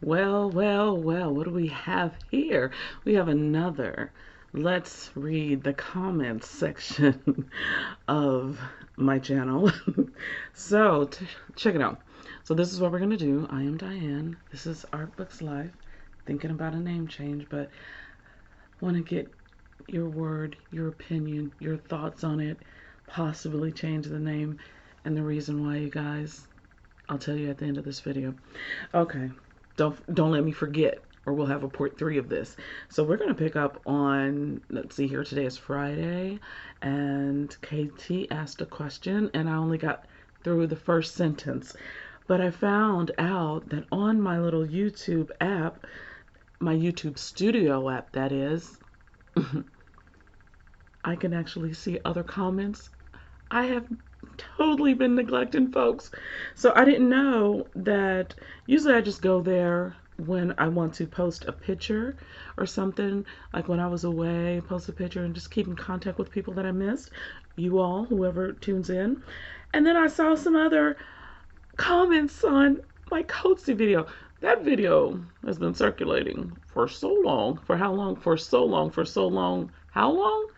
Well, well, well, what do we have here? We have another. Let's read the comments section of my channel. so, check it out. So, this is what we're going to do. I am Diane. This is Art Books Live. Thinking about a name change, but want to get your word, your opinion, your thoughts on it. Possibly change the name and the reason why, you guys. I'll tell you at the end of this video. Okay. Don't let me forget, or we'll have a part 3 of this. So we're going to pick up on, let's see here, today is Friday, and KT asked a question, and I only got through the first sentence. But I found out that on my little YouTube app, my YouTube Studio app, that is, I can actually see other comments. I have totally been neglecting folks. So I didn't know that usually I just go there when I want to post a picture or something, like when I was away, post a picture and just keep in contact with people that I missed, you all, whoever tunes in. And then I saw some other comments on my cozy video. That video has been circulating for so long. For how long? For so long. For so long. How long?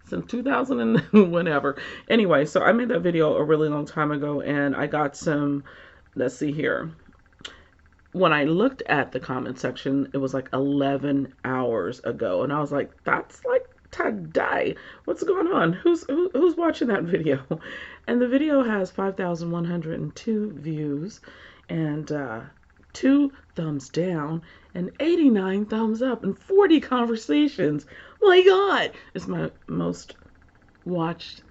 Since 2000 and whenever. Anyway, so I made that video a really long time ago, and I got some, let's see here. When I looked at the comment section, it was like 11 hours ago, and I was like, that's like today. What's going on? Who's watching that video? And the video has 5,102 views, and 2 thumbs down, and 89 thumbs up, and 40 conversations. My God, it's my most watched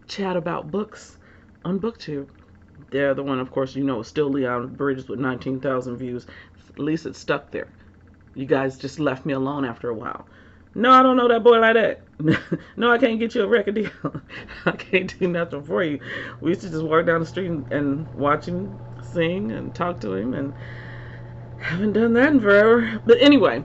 chat about books on BookTube. They're the one, of course, you know, is still Leon Bridges with 19,000 views. At least it's stuck there. You guys just left me alone after a while. No, I don't know that boy like that. No, I can't get you a record deal. I can't do nothing for you. We used to just walk down the street and watch him sing and talk to him, and haven't done that in forever. But anyway,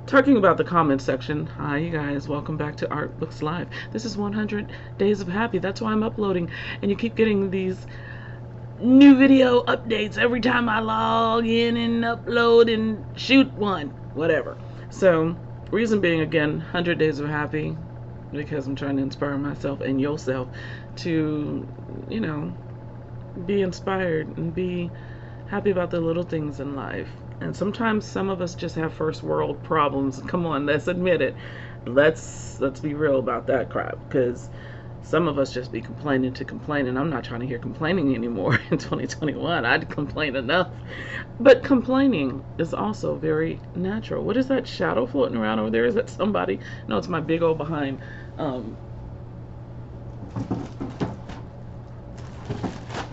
talking about the comment section, hi you guys, welcome back to Art Books Live. This is 100 Days of Happy. That's why I'm uploading, and you keep getting these new video updates every time I log in and upload and shoot one, whatever. So, reason being, again, 100 Days of Happy, because I'm trying to inspire myself and yourself to, you know, be inspired and be happy about the little things in life. And sometimes some of us just have first world problems. Come on, let's admit it. Let's be real about that crap, because some of us just be complaining to complain, and I'm not trying to hear complaining anymore in 2021. I'd complain enough. But complaining is also very natural. What is that shadow floating around over there? Is that somebody? No, it's my big old behind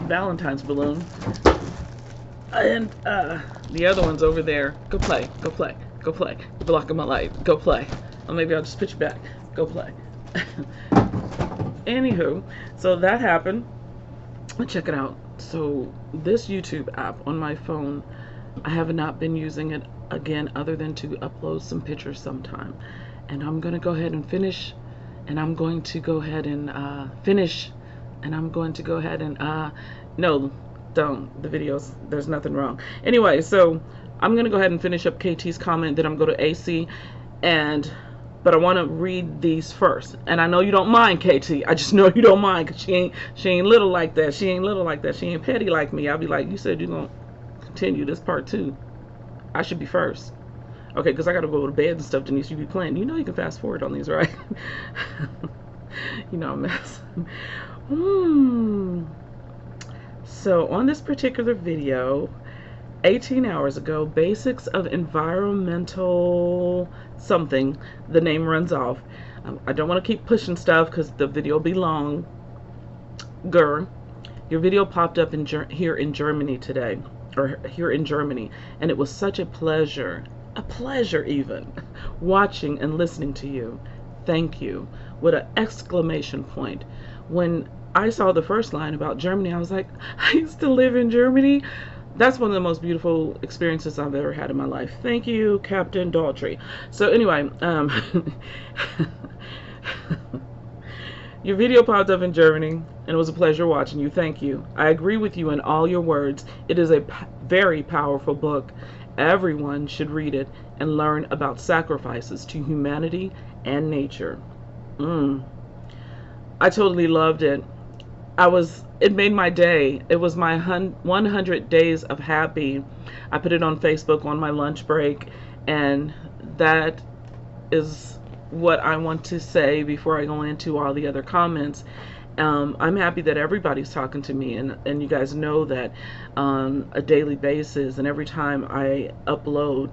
Valentine's balloon. And the other one's over there. Go play, go play, go play. You're blocking my light. Go play. Or maybe I'll just put you back. Go play. Anywho, so that happened. Check it out. So this YouTube app on my phone, I have not been using it again other than to upload some pictures sometime. And I'm going to go ahead and finish. And I'm going to go ahead and finish. And I'm going to go ahead and no, don't. The videos, there's nothing wrong. Anyway, so I'm going to go ahead and finish up KT's comment. Then I'm going to go to AC. But I want to read these first. And I know you don't mind, KT. I just know you don't mind, because she ain't little like that. She ain't little like that. She ain't petty like me. I'll be like, you said you're going to continue this part 2. I should be first. Okay, because I got to go to bed and stuff. Denise, you be playing. You know you can fast forward on these, right? You know I'm messing. So on this particular video, 18 hours ago, Basics of Environmental something, the name runs off. I don't want to keep pushing stuff because the video will be long. Your video popped up here in Germany today, or here in Germany, and it was such a pleasure even, watching and listening to you. Thank you. With an exclamation point. When I saw the first line about Germany, I was like, I used to live in Germany. That's one of the most beautiful experiences I've ever had in my life. Thank you, Captain Daltrey. So anyway, Your video popped up in Germany, and it was a pleasure watching you. Thank you. I agree with you in all your words. It is a very powerful book. Everyone should read it and learn about sacrifices to humanity and nature. Mm. I totally loved it. It made my day. It was my 100 days of happy. I put it on Facebook on my lunch break, and that is what I want to say before I go into all the other comments. I'm happy that everybody's talking to me, and you guys know that on a daily basis, and every time I upload,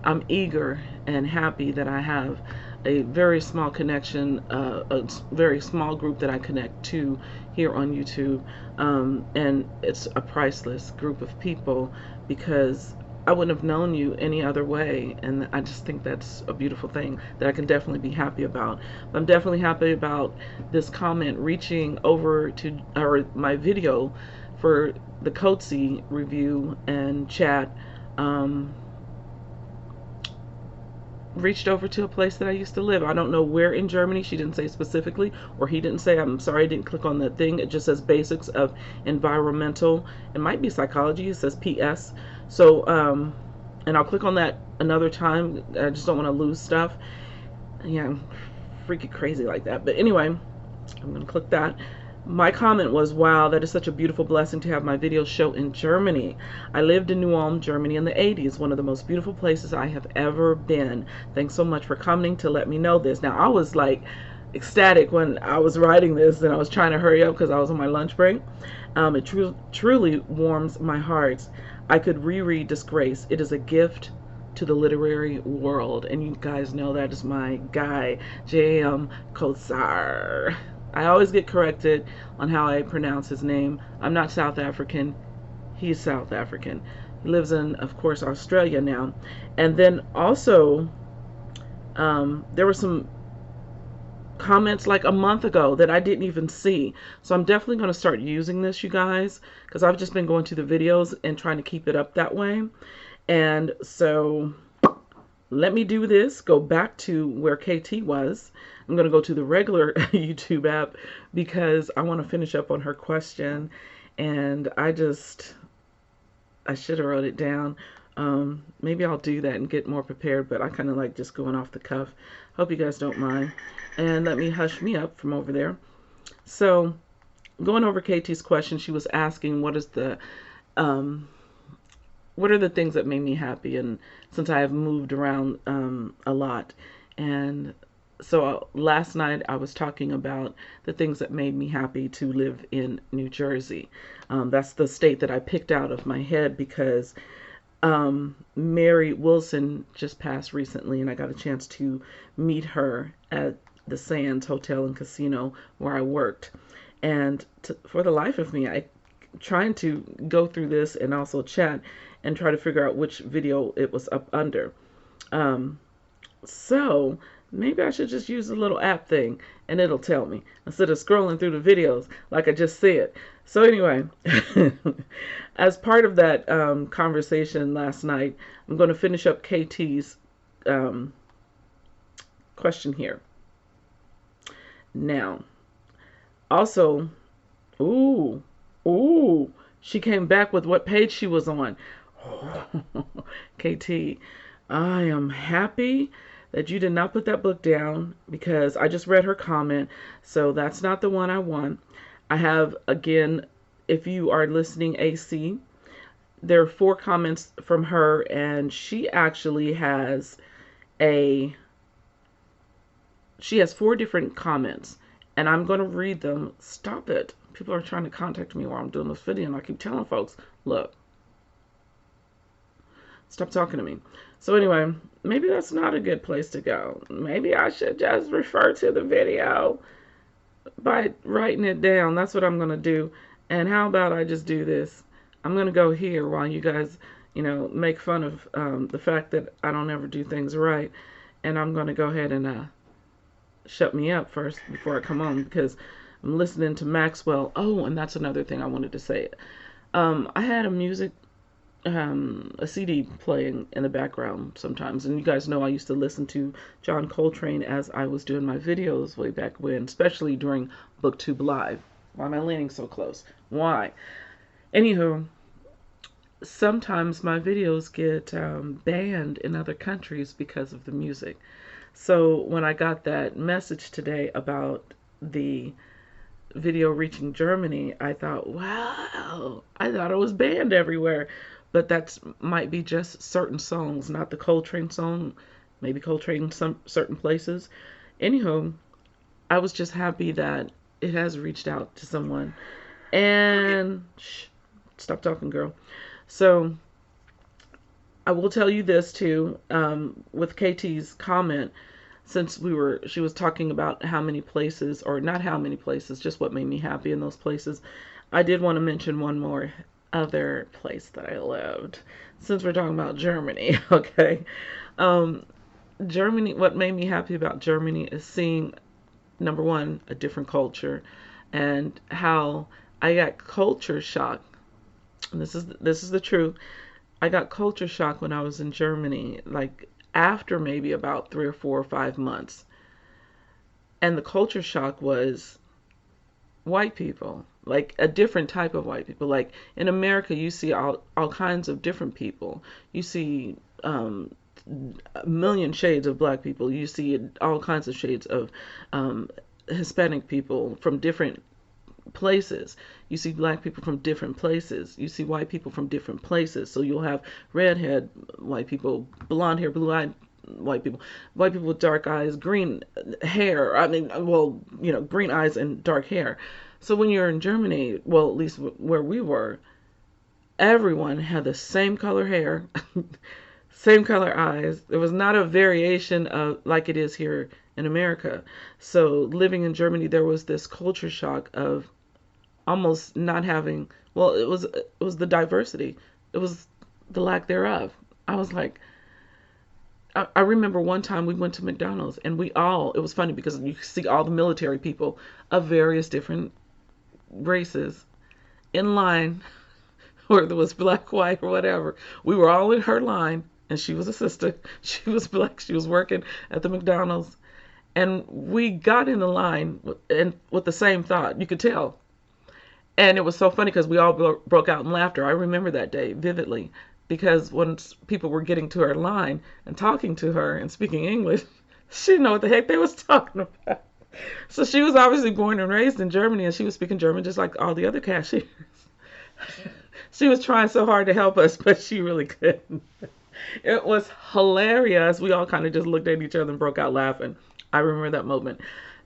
I'm eager and happy that I have a very small connection, a very small group that I connect to here on YouTube, and it's a priceless group of people because I wouldn't have known you any other way, and I just think that's a beautiful thing that I can definitely be happy about. But I'm definitely happy about this comment reaching over to, or my video for the Coetzee review and chat, reached over to a place that I used to live. I don't know where in Germany. She didn't say specifically, or he didn't say. I'm sorry I didn't click on the thing. It just says basics of environmental. It might be psychology. It says PS. So, and I'll click on that another time. I just don't want to lose stuff. Yeah, I'm freaking crazy like that. But anyway, I'm going to click that. My comment was, wow, that is such a beautiful blessing to have my videos show in Germany. I lived in New Ulm, Germany in the 80s, one of the most beautiful places I have ever been. Thanks so much for coming to let me know this. Now, I was like ecstatic when I was writing this, and I was trying to hurry up because I was on my lunch break. It truly warms my heart. I could reread Disgrace. It is a gift to the literary world. And you guys know that is my guy, J.M. Coetzee. I always get corrected on how I pronounce his name. I'm not South African. He's South African. He lives in, of course, Australia now. And then also, there were some comments like a month ago that I didn't even see. So I'm definitely going to start using this, you guys, because I've just been going to the videos and trying to keep it up that way. And so let me do this, go back to where KT was. I'm going to go to the regular YouTube app because I want to finish up on her question. And I should have wrote it down. Maybe I'll do that and get more prepared, but I kind of like just going off the cuff. Hope you guys don't mind. And let me hush me up from over there. So going over KT's question, she was asking what are the things that made me happy, and since I have moved around a lot. And so last night I was talking about the things that made me happy to live in New Jersey. That's the state that I picked out of my head because Mary Wilson just passed recently, and I got a chance to meet her at the Sands Hotel and Casino where I worked. And for the life of me, I trying to go through this and also chat and try to figure out which video it was up under. So maybe I should just use a little app thing and it'll tell me instead of scrolling through the videos like I just said. So anyway, as part of that conversation last night, I'm going to finish up KT's question here. Now, also, ooh, she came back with what page she was on. KT, I am happy that you did not put that book down because I just read her comment, so that's not the one I want. I have, again, if you are listening, AC, there are 4 comments from her, and she actually has she has 4 different comments, and I'm going to read them. Stop it. People are trying to contact me while I'm doing this video, and I keep telling folks, look, stop talking to me. So anyway, maybe that's not a good place to go. Maybe I should just refer to the video by writing it down. That's what I'm going to do. And how about I just do this? I'm going to go here while you guys, make fun of the fact that I don't ever do things right. And I'm going to go ahead and shut me up first before I come on because I'm listening to Maxwell. Oh, and that's another thing I wanted to say. I had a music a CD playing in the background sometimes. And you guys know I used to listen to John Coltrane as I was doing my videos way back when, especially during BookTube Live. Why am I leaning so close? Why? Anywho, sometimes my videos get banned in other countries because of the music. So when I got that message today about the video reaching Germany, I thought, wow, I thought it was banned everywhere. But that might be just certain songs, not the Coltrane song, maybe Coltrane in some certain places. Anywho, I was just happy that it has reached out to someone. And shh, stop talking, girl. So I will tell you this too, with KT's comment, since she was talking about how many places, or not how many places, just what made me happy in those places. I did want to mention one more other place that I lived, since we're talking about Germany, okay? Um, Germany, what made me happy about Germany is seeing, number one, a different culture, and how I got culture shock. And this is the truth. I got culture shock when I was in Germany, like after maybe about 3 or 4 or 5 months. And the culture shock was white people, like a different type of white people. Like in America, you see all kinds of different people. You see a million shades of black people. You see all kinds of shades of Hispanic people from different places. You see black people from different places. You see white people from different places. So you'll have redhead white people, blonde hair, blue-eyed white people with dark eyes, green hair. I mean, well, green eyes and dark hair. So when you're in Germany, well, at least where we were, everyone had the same color hair, same color eyes. There was not a variation of like it is here in America. So living in Germany, there was this culture shock of almost not having, well, it was the diversity. It was the lack thereof. I was like, I remember one time we went to McDonald's and it was funny because you see all the military people of various different races in line, whether it was black, white, or whatever. We were all in her line, and she was a sister. She was black. She was working at the McDonald's. And we got in the line with the same thought. You could tell. And it was so funny because we all broke out in laughter. I remember that day vividly because when people were getting to her line and talking to her and speaking English, she didn't know what the heck they was talking about. So she was obviously born and raised in Germany, and she was speaking German just like all the other cashiers. She was trying so hard to help us, but she really couldn't. It was hilarious. We all kind of just looked at each other and broke out laughing. I remember that moment.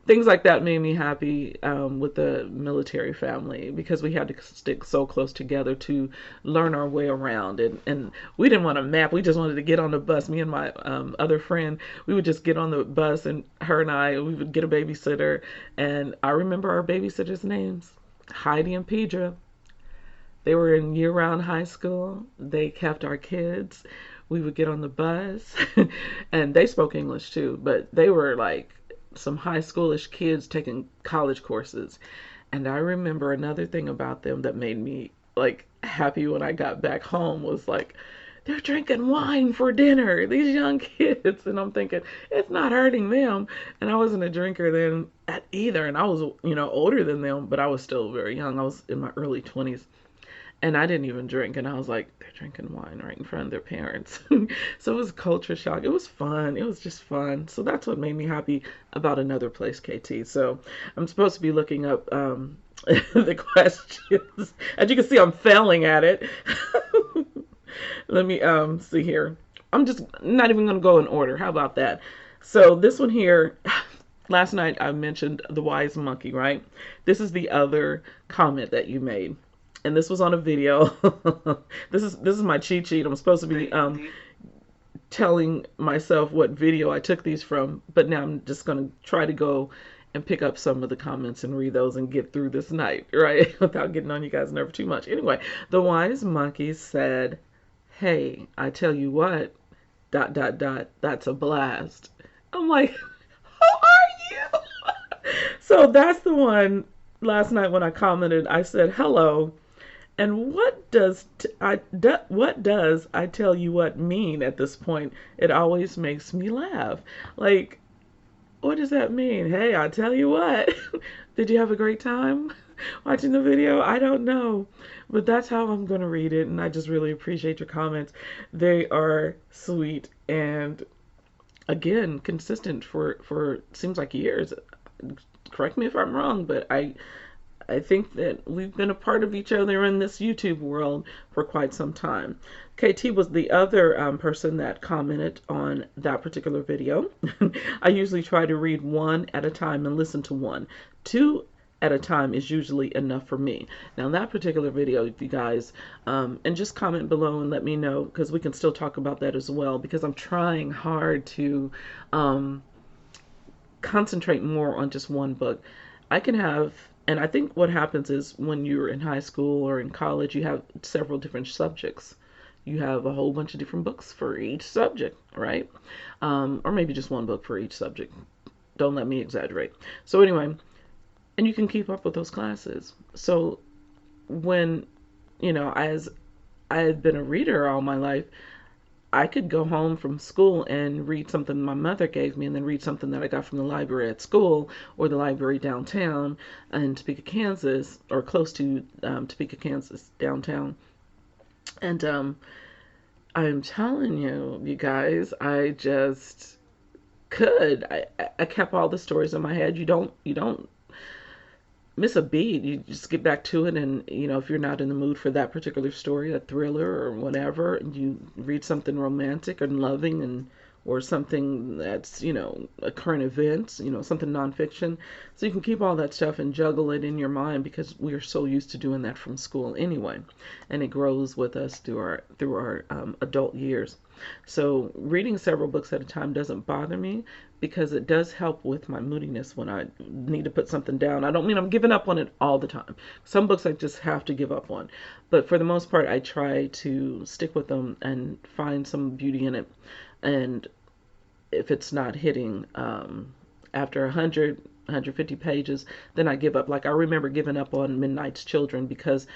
Things like that made me happy with the military family because we had to stick so close together to learn our way around. And we didn't want a map. We just wanted to get on the bus. Me and my other friend, we would just get on the bus, and her and we would get a babysitter. And I remember our babysitters' names, Heidi and Pedra. They were in year-round high school. They kept our kids. We would get on the bus, and they spoke English too, but they were like some high schoolish kids taking college courses. And I remember another thing about them that made me like happy when I got back home was like, they're drinking wine for dinner, these young kids. And I'm thinking, it's not hurting them. And I wasn't a drinker then either. And I was, older than them, but I was still very young. I was in my early 20s. And I didn't even drink, and I was like, they're drinking wine right in front of their parents. So it was culture shock. It was fun. It was just fun. So that's what made me happy about another place, KT. So I'm supposed to be looking up the questions. As you can see, I'm failing at it. Let me see here. I'm just not even going to go in order. How about that? So this one here, last night I mentioned the wise monkey, right? This is the other comment that you made. And this was on a video. This is my cheat sheet. I'm supposed to be telling myself what video I took these from, but now I'm just going to try to go and pick up some of the comments and read those and get through this night, right? Without getting on you guys' nerves too much. Anyway, the wise monkey said, "Hey, I tell you what, ... that's a blast." I'm like, who are you? So that's the one last night when I commented, I said, hello. And what does I tell you what mean at this point? It always makes me laugh. Like, what does that mean? Hey, I tell you what. Did you have a great time watching the video? I don't know. But that's how I'm going to read it. And I just really appreciate your comments. They are sweet and, again, consistent for seems like years. Correct me if I'm wrong, but I think that we've been a part of each other in this YouTube world for quite some time. KT was the other person that commented on that particular video. I usually try to read one at a time and listen to one. Two at a time is usually enough for me. Now, that particular video, if you guys, and just comment below and let me know, because we can still talk about that as well, because I'm trying hard to concentrate more on just one book. I can have, and I think what happens is when you're in high school or in college, you have several different subjects. You have a whole bunch of different books for each subject, right? Or maybe just one book for each subject. Don't let me exaggerate. So anyway, and you can keep up with those classes. So when, as I had been a reader all my life, I could go home from school and read something my mother gave me and then read something that I got from the library at school or the library downtown in Topeka, Kansas, or close to Topeka, Kansas, downtown. And I'm telling you, you guys, I just could. I kept all the stories in my head. You don't miss a beat. You just get back to it, and if you're not in the mood for that particular story, a thriller or whatever, and you read something romantic and loving, and or something that's a current event, something nonfiction, so you can keep all that stuff and juggle it in your mind, because we're so used to doing that from school anyway, and it grows with us through our adult years. So reading several books at a time doesn't bother me, because it does help with my moodiness when I need to put something down. I don't mean I'm giving up on it all the time. Some books I just have to give up on. But for the most part, I try to stick with them and find some beauty in it. And if it's not hitting after 100, 150 pages, then I give up. Like, I remember giving up on Midnight's Children because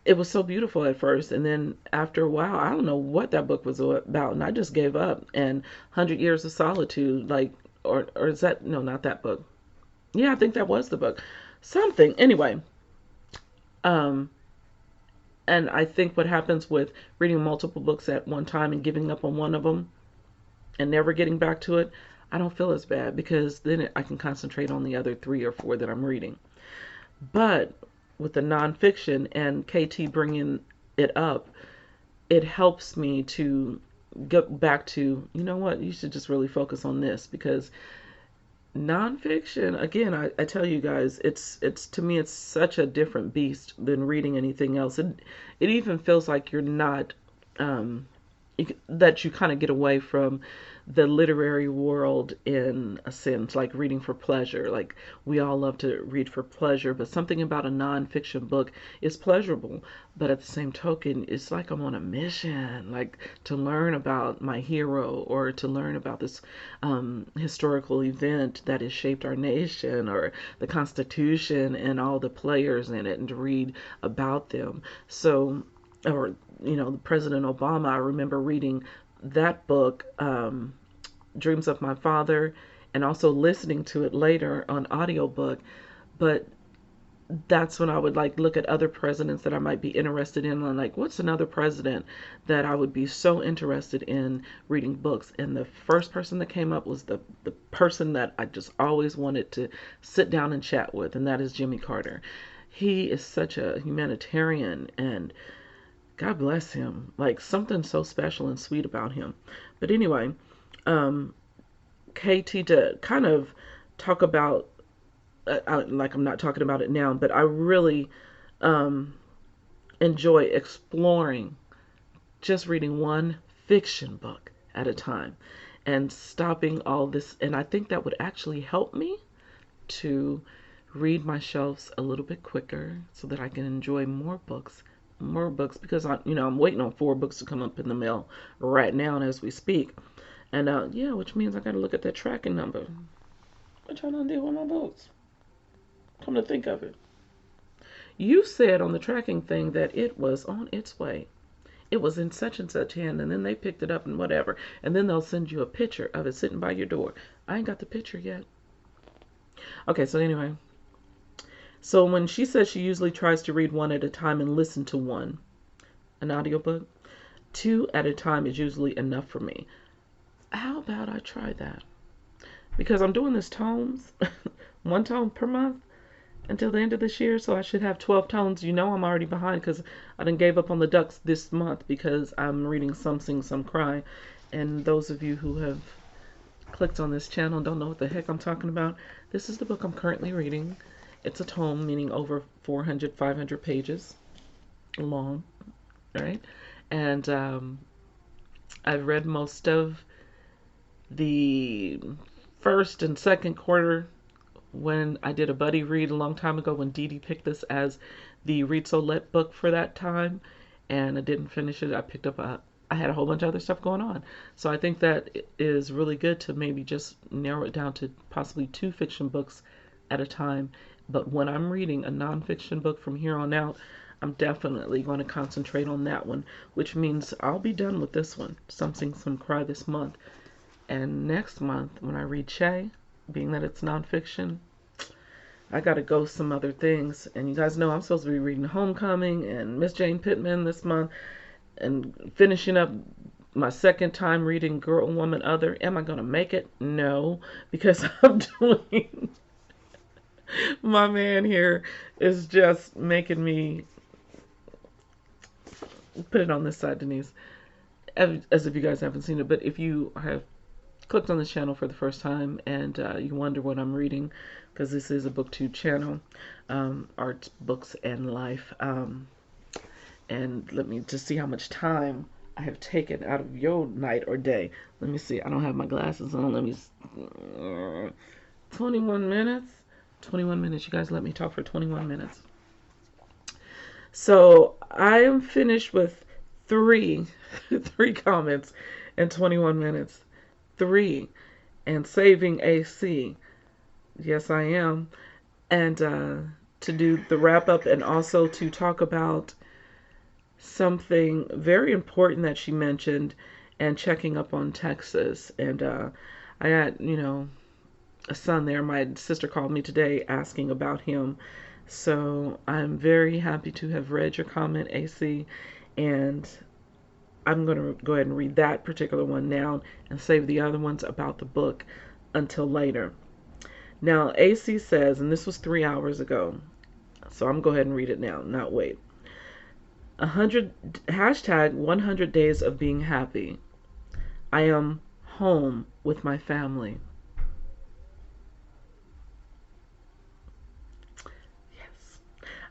it was so beautiful at first, and then after a while, I don't know what that book was about, and I just gave up. And 100 Years of Solitude, like, or is that, no, not that book. Yeah, I think that was the book. Something. Anyway, um, and I think what happens with reading multiple books at one time and giving up on one of them and never getting back to it, I don't feel as bad, because then I can concentrate on the other three or four that I'm reading. But with the nonfiction and KT bringing it up, it helps me to get back to, you know what, you should just really focus on this, because nonfiction, again, I tell you guys, it's to me, it's such a different beast than reading anything else. It even feels like you're not, that you kind of get away from the literary world in a sense, like reading for pleasure. Like, we all love to read for pleasure, but something about a nonfiction book is pleasurable. But at the same token, it's like I'm on a mission, like to learn about my hero, or to learn about this historical event that has shaped our nation, or the Constitution and all the players in it, and to read about them. So, or President Obama, I remember reading that book, Dreams of My Father, and also listening to it later on audiobook. But that's when I would like look at other presidents that I might be interested in, and like, what's another president that I would be so interested in reading books. And the first person that came up was the person that I just always wanted to sit down and chat with, and that is Jimmy Carter. He is such a humanitarian, and God bless him. Like, something so special and sweet about him. But anyway, KT, to kind of talk about, like, I'm not talking about it now, but I really enjoy exploring just reading one fiction book at a time and stopping all this. And I think that would actually help me to read my shelves a little bit quicker, so that I can enjoy more books, because I'm waiting on 4 books to come up in the mail right now and as we speak. And yeah, which means I got to look at that tracking number. What y'all gonna do with my books? Come to think of it. You said on the tracking thing that it was on its way. It was in such and such hand, and then they picked it up and whatever. And then they'll send you a picture of it sitting by your door. I ain't got the picture yet. Okay, so anyway. So when she says she usually tries to read one at a time and listen to one, an audiobook, two at a time is usually enough for me. How about I try that? Because I'm doing this tomes, one tome per month until the end of this year, so I should have 12 tomes. You know I'm already behind because I done gave up on the ducks this month because I'm reading Some Sing, Some Cry. And those of you who have clicked on this channel and don't know what the heck I'm talking about, this is the book I'm currently reading. It's a tome, meaning over 400, 500 pages long, right? And I've read most of the first and second quarter when I did a buddy read a long time ago when Dee Dee picked this as the Read So Let book for that time, and I didn't finish it. I had a whole bunch of other stuff going on. So I think that it is really good to maybe just narrow it down to possibly 2 fiction books at a time. But when I'm reading a nonfiction book from here on out, I'm definitely going to concentrate on that one, which means I'll be done with this one, Some Sing, Some Cry, this month. And next month, when I read Che, being that it's nonfiction, I gotta go some other things. And you guys know I'm supposed to be reading Homecoming and Miss Jane Pittman this month and finishing up my second time reading Girl, Woman, Other. Am I gonna make it? No, because I'm doing my man here is just making me put it on this side, Denise, as if you guys haven't seen it. But if you have clicked on this channel for the first time and you wonder what I'm reading, because this is a booktube channel, art, books, and life. And let me just see how much time I have taken out of your night or day. Let me see. I don't have my glasses on. Let me 21 minutes. 21 minutes. You guys let me talk for 21 minutes. So I am finished with three comments in 21 minutes. 3, and saving AC. Yes, I am. And to do the wrap up and also to talk about something very important that she mentioned and checking up on Texas. And I got, a son there. My sister called me today asking about him. So I'm very happy to have read your comment, AC, and I'm going to go ahead and read that particular one now and save the other ones about the book until later. Now, AC says, and this was 3 hours ago, so I'm going to go ahead and read it now, not wait. Hashtag 100 days of being happy. I am home with my family. Yes.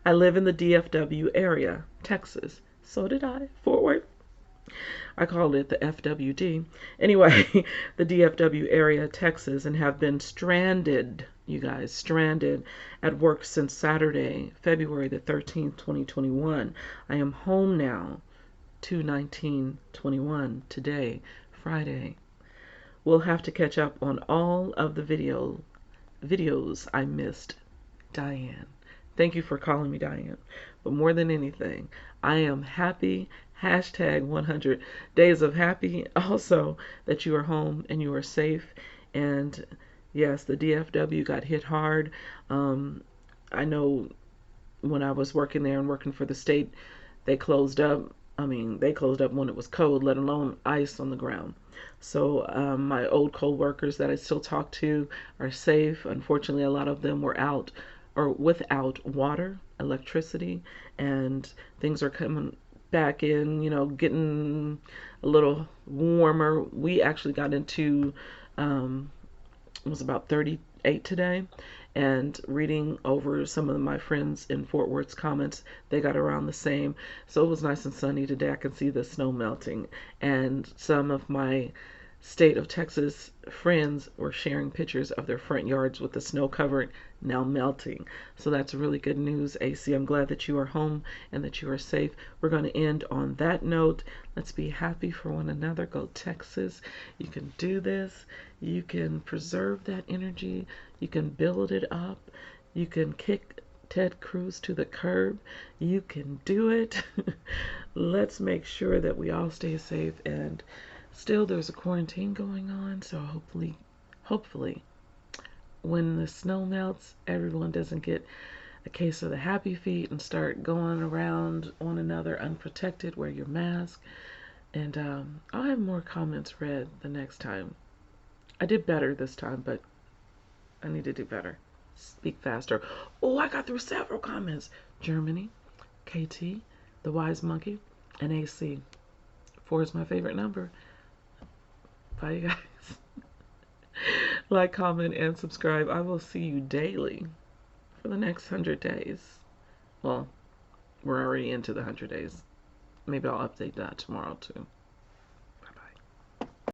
I live in the DFW area, Texas. So did I. Fort Worth. I called it the FWD. Anyway, the DFW area, Texas, and have been stranded, you guys, stranded at work since Saturday, February the 13th, 2021. I am home now, 2/19/21, today, Friday. We'll have to catch up on all of the videos I missed. Diane. Thank you for calling me Diane. But more than anything, I am happy. Hashtag 100 days of happy. Also, that you are home and you are safe. And yes, the DFW got hit hard. I know when I was working there and working for the state, they closed up. I mean, they closed up when it was cold, let alone ice on the ground. So my old co-workers that I still talk to are safe. Unfortunately, a lot of them were out or without water, electricity, and things are coming back in, getting a little warmer. We actually got into, it was about 38 today, and reading over some of my friends in Fort Worth's comments, they got around the same. So it was nice and sunny today. I can see the snow melting, and some of my state of Texas friends were sharing pictures of their front yards with the snow covered, now melting. So that's really good news, AC. I'm glad that you are home and that you are safe. We're going to end on that note. Let's be happy for one another. Go Texas. You can do this. You can preserve that energy. You can build it up. You can kick Ted Cruz to the curb. You can do it. Let's make sure that we all stay safe. And still, there's a quarantine going on, so hopefully, when the snow melts, everyone doesn't get a case of the happy feet and start going around one another unprotected. Wear your mask. And I'll have more comments read the next time. I did better this time, but I need to do better. Speak faster. Oh, I got through several comments. Germany, KT, The Wise Monkey, and AC. 4 is my favorite number. Bye, you guys. Like, comment, and subscribe. I will see you daily for the next 100 days. Well, we're already into the 100 days. Maybe I'll update that tomorrow, too.